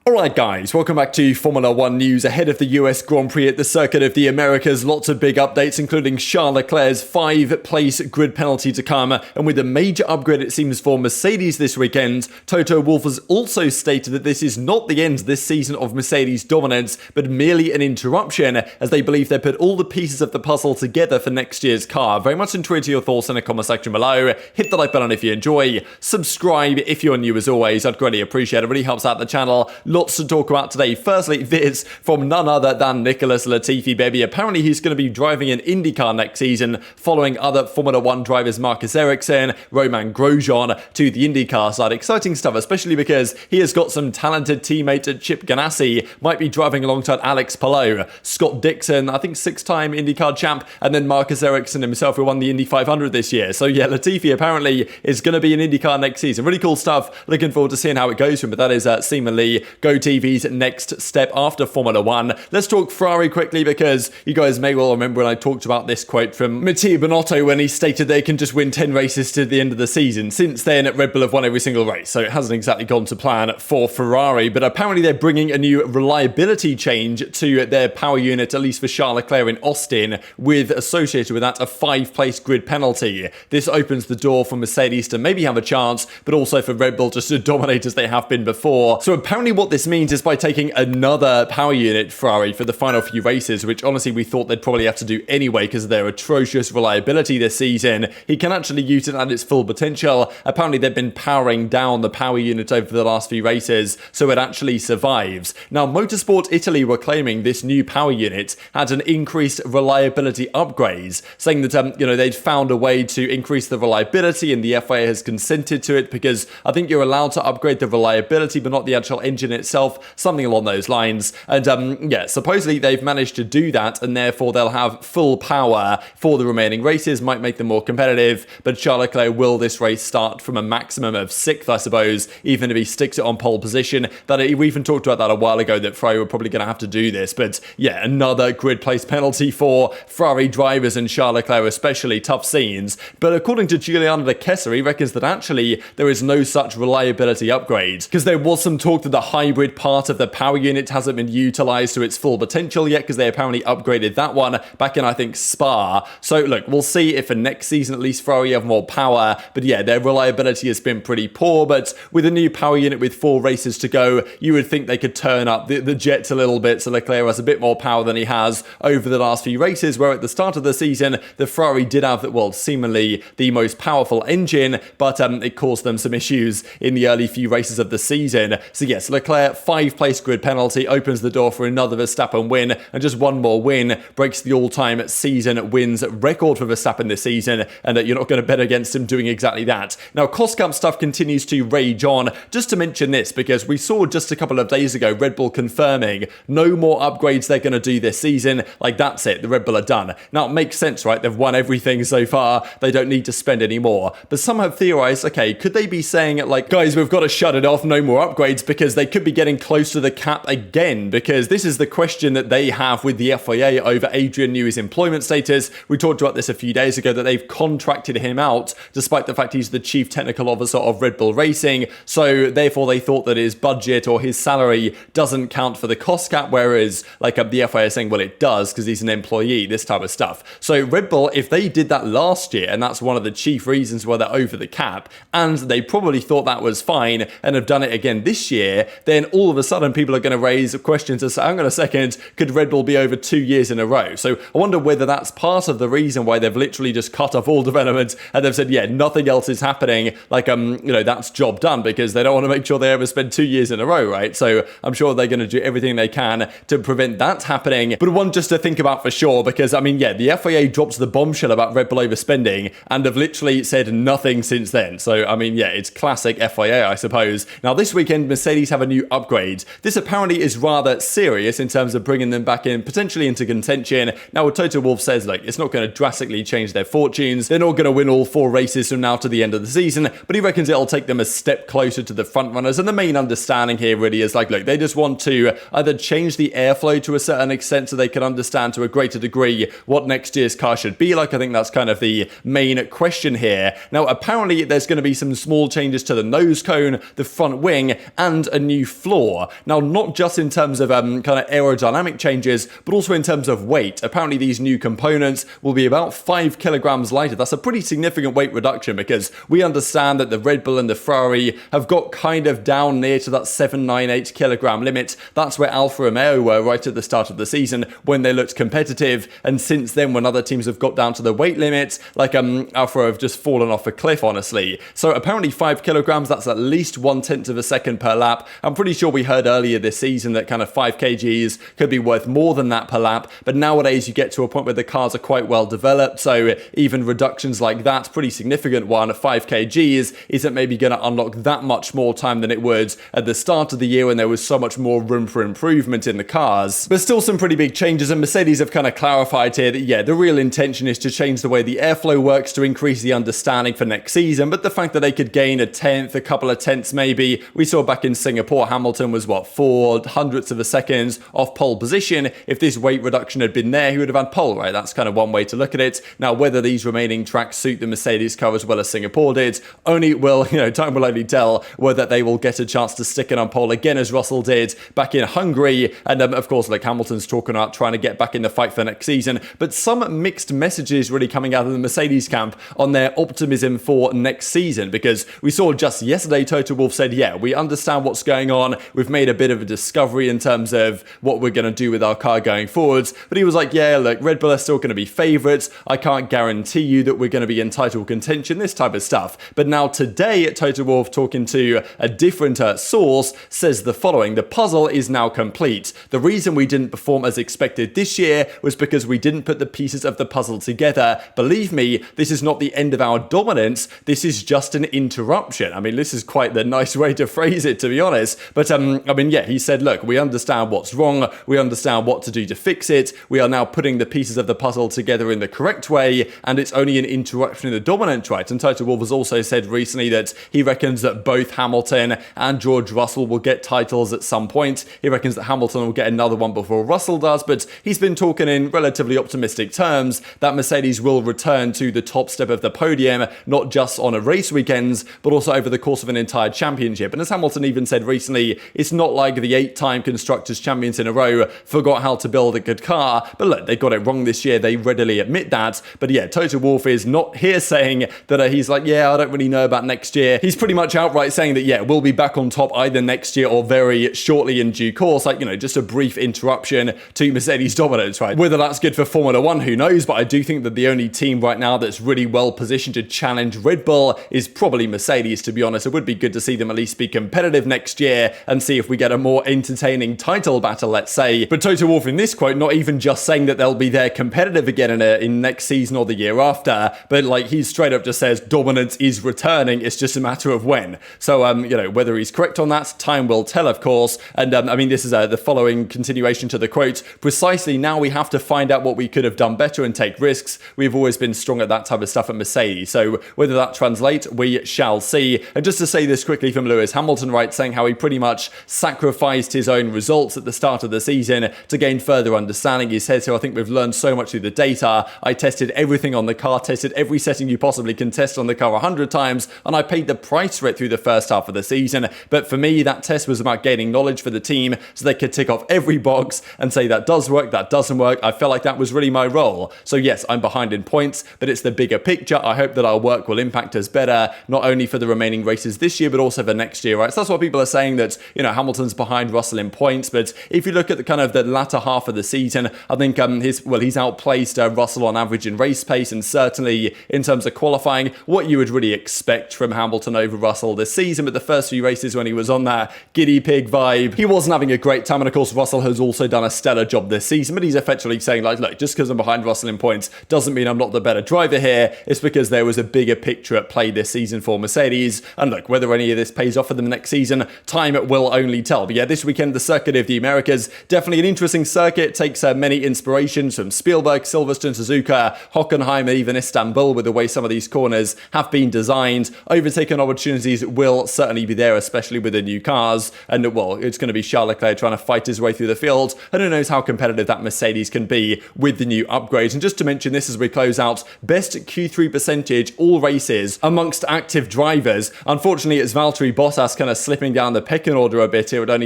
Alright guys, welcome back to Formula 1 news ahead of the US Grand Prix at the Circuit of the Americas. Lots of big updates, including Charles Leclerc's 5-place grid penalty to come, and with a major upgrade it seems for Mercedes this weekend. Toto Wolff has also stated that this is not the end this season of Mercedes dominance, but merely an interruption, as they believe they put all the pieces of the puzzle together for next year's car. Very much enjoyed your thoughts in the comment section below. Hit the like button if you enjoy. Subscribe if you're new as always, I'd greatly appreciate it. It really helps out the channel. Lots to talk about today. Firstly, this from none other than Nicholas Latifi, baby. Apparently, he's going to be driving an IndyCar next season, following other Formula 1 drivers Marcus Ericsson, Romain Grosjean to the IndyCar side. Exciting stuff, especially because he has got some talented teammate Chip Ganassi, might be driving alongside Alex Palou, Scott Dixon, I think 6-time IndyCar champ, and then Marcus Ericsson himself, who won the Indy 500 this year. So yeah, Latifi apparently is going to be in IndyCar next season. Really cool stuff. Looking forward to seeing how it goes for him, but that is seemingly GoTV's next step after Formula 1. Let's talk Ferrari quickly, because you guys may well remember when I talked about this quote from Mattia Binotto when he stated they can just win 10 races to the end of the season. Since then, Red Bull have won every single race, so it hasn't exactly gone to plan for Ferrari, but apparently they're bringing a new reliability change to their power unit, at least for Charles Leclerc in Austin, with associated with that a 5-place grid penalty. This opens the door for Mercedes to maybe have a chance, but also for Red Bull just to dominate as they have been before. So apparently what this means is by taking another power unit Ferrari for the final few races, which honestly we thought they'd probably have to do anyway because of their atrocious reliability this season, he can actually use it at its full potential. Apparently they've been powering down the power unit over the last few races, so it actually survives. Now, Motorsport Italy were claiming this new power unit had an increased reliability upgrades, saying that they'd found a way to increase the reliability, and the FIA has consented to it because I think you're allowed to upgrade the reliability but not the actual engine itself, something along those lines. And yeah, supposedly they've managed to do that, and therefore they'll have full power for the remaining races, might make them more competitive. But Charles Leclerc will this race start from a maximum of 6th, I suppose, even if he sticks it on pole position. That we even talked about that a while ago, that Ferrari were probably going to have to do this. But yeah, another grid place penalty for Ferrari drivers, and Charles Leclerc especially. Tough scenes. But according to Giuliano De Chessere, he reckons that actually there is no such reliability upgrade, because there was some talk that the hybrid part of the power unit hasn't been utilized to its full potential yet, because they apparently upgraded that one back in, I think, Spa. So look, we'll see if for next season at least Ferrari have more power. But yeah, their reliability has been pretty poor, but with a new power unit with 4 races to go, you would think they could turn up the jets a little bit, so Leclerc has a bit more power than he has over the last few races, where at the start of the season the Ferrari did have, well, seemingly the most powerful engine, but it caused them some issues in the early few races of the season. So yes, Leclerc 5-place grid penalty opens the door for another Verstappen win, and just one more win breaks the all-time season wins record for Verstappen this season, and you're not going to bet against him doing exactly that. Now, cost cap stuff continues to rage on. Just to mention this, because we saw just a couple of days ago Red Bull confirming no more upgrades they're going to do this season. Like, that's it, the Red Bull are done. Now, it makes sense, right? They've won everything so far, they don't need to spend any more. But some have theorized, okay, could they be saying, like, guys, we've got to shut it off, no more upgrades, because they could be getting close to the cap again? Because this is the question that they have with the FIA over Adrian Newey's employment status. We talked about this a few days ago, that they've contracted him out despite the fact he's the chief technical officer of Red Bull Racing, so therefore they thought that his budget or his salary doesn't count for the cost cap, whereas like the FIA is saying, well, it does because he's an employee, this type of stuff. So Red Bull, if they did that last year, and that's one of the chief reasons why they're over the cap, and they probably thought that was fine and have done it again this year, then all of a sudden people are going to raise questions and say, hang on a second, could Red Bull be over 2 years in a row? So I wonder whether that's part of the reason why they've literally just cut off all development, and they've said, yeah, nothing else is happening, like that's job done, because they don't want to make sure they ever spend 2 years in a row, right? So I'm sure they're going to do everything they can to prevent that happening. But one just to think about for sure, because yeah, the FIA dropped the bombshell about Red Bull overspending and have literally said nothing since then. So yeah, it's classic FIA, I suppose. Now this weekend Mercedes have a new upgrade. This apparently is rather serious in terms of bringing them back in, potentially into contention. Now what Toto Wolff says, like, it's not going to drastically change their fortunes. They're not going to win all 4 races from now to the end of the season, but he reckons it'll take them a step closer to the front runners. And the main understanding here really is, like, look, they just want to either change the airflow to a certain extent so they can understand to a greater degree what next year's car should be like. I think that's kind of the main question here. Now apparently there's going to be some small changes to the nose cone, the front wing, and a new floor. Now, not just in terms of kind of aerodynamic changes, but also in terms of weight. Apparently, these new components will be about 5 kilograms lighter. That's a pretty significant weight reduction because we understand that the Red Bull and the Ferrari have got kind of down near to that 798 kilogram limit. That's where Alfa Romeo were right at the start of the season when they looked competitive. And since then, when other teams have got down to the weight limits, like Alfa have just fallen off a cliff, honestly. So apparently 5 kilograms, that's at least 1/10 of a second per lap. I'm pretty sure we heard earlier this season that kind of 5 kgs could be worth more than that per lap. But nowadays you get to a point where the cars are quite well developed. So even reductions like that, pretty significant one, 5 kgs, isn't maybe going to unlock that much more time than it would at the start of the year when there was so much more room for improvement in the cars. But still some pretty big changes, and Mercedes have kind of clarified here that, yeah, the real intention is to change the way the airflow works to increase the understanding for next season. But the fact that they could gain a tenth, a couple of tenths maybe, we saw back in Singapore, Hamilton was, 4/100ths of a second off pole position. If this weight reduction had been there, he would have had pole, right? That's kind of one way to look at it. Now, whether these remaining tracks suit the Mercedes car as well as Singapore did, only will, time will only tell whether they will get a chance to stick it on pole again as Russell did back in Hungary. And of course, like Hamilton's talking about trying to get back in the fight for next season. But some mixed messages really coming out of the Mercedes camp on their optimism for next season, because we saw just yesterday Toto Wolff said, yeah, we understand what's going on. We've made a bit of a discovery in terms of what we're going to do with our car going forwards. But he was like, yeah, look, Red Bull are still going to be favourites. I can't guarantee you that we're going to be in title contention, this type of stuff. But now today, Toto Wolff, talking to a different source, says the following: the puzzle is now complete. The reason we didn't perform as expected this year was because we didn't put the pieces of the puzzle together. Believe me, this is not the end of our dominance. This is just an interruption. I mean, this is quite the nice way to phrase it, to be honest. But yeah, he said, look, we understand what's wrong. We understand what to do to fix it. We are now putting the pieces of the puzzle together in the correct way, and it's only an interruption in the dominance, right? And Toto Wolff has also said recently that he reckons that both Hamilton and George Russell will get titles at some point. He reckons that Hamilton will get another one before Russell does, but he's been talking in relatively optimistic terms that Mercedes will return to the top step of the podium, not just on a race weekends, but also over the course of an entire championship. And as Hamilton even said recently, it's not like the 8-time Constructors' Champions in a row forgot how to build a good car. But look, they got it wrong this year. They readily admit that. But yeah, Toto Wolff is not here saying that he's like, yeah, I don't really know about next year. He's pretty much outright saying that, yeah, we'll be back on top either next year or very shortly in due course. Like, just a brief interruption to Mercedes dominance, right? Whether that's good for Formula One, who knows? But I do think that the only team right now that's really well positioned to challenge Red Bull is probably Mercedes, to be honest. It would be good to see them at least be competitive next year and see if we get a more entertaining title battle, let's say. But Toto Wolff in this quote, not even just saying that they'll be there competitive again in next season or the year after, but like he straight up just says dominance is returning. It's just a matter of when. So, whether he's correct on that, time will tell, of course. And this is the following continuation to the quote. Precisely now we have to find out what we could have done better and take risks. We've always been strong at that type of stuff at Mercedes. So whether that translates, we shall see. And just to say this quickly from Lewis Hamilton, right, saying how he pretty much sacrificed his own results at the start of the season to gain further understanding. He says, so I think we've learned so much through the data. I tested everything on the car, tested every setting you possibly can test on the car 100 times, and I paid the price for it through the first half of the season. But for me, that test was about gaining knowledge for the team so they could tick off every box and say that does work, that doesn't work. I felt like that was really my role. So yes, I'm behind in points, but it's the bigger picture. I hope that our work will impact us better, not only for the remaining races this year, but also for next year, right? So that's why people are saying that, Hamilton's behind Russell in points. But if you look at the kind of the latter half of the season, I think he's outplaced Russell on average in race pace, and certainly in terms of qualifying, what you would really expect from Hamilton over Russell this season. But the first few races when he was on that giddy pig vibe, he wasn't having a great time. And of course, Russell has also done a stellar job this season, but he's effectively saying like, look, just because I'm behind Russell in points doesn't mean I'm not the better driver here. It's because there was a bigger picture at play this season for Mercedes. And look, whether any of this pays off for them next season, time will only tell. But yeah, this weekend, the Circuit of the Americas, definitely an interesting circuit. Takes many inspirations from Spielberg, Silverstone, Suzuka, Hockenheim, and even Istanbul, with the way some of these corners have been designed. Overtaking opportunities will certainly be there, especially with the new cars. And well, it's going to be Charles Leclerc trying to fight his way through the field. And who knows how competitive that Mercedes can be with the new upgrades. And just to mention this as we close out, best Q3 percentage all races amongst active drivers. Unfortunately, it's Valtteri Bottas kind of slipping down the pecking pecking order a bit here at only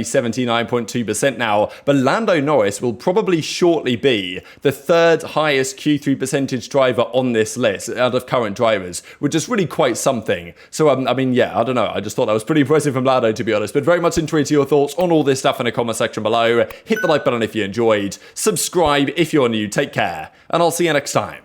79.2% now, but Lando Norris will probably shortly be the third highest Q3 percentage driver on this list out of current drivers, which is really quite something. So, I mean, yeah, I don't know. I just thought that was pretty impressive from Lando, to be honest, but very much intrigued to your thoughts on all this stuff in the comment section below. Hit the like button if you enjoyed, subscribe if you're new, take care, and I'll see you next time.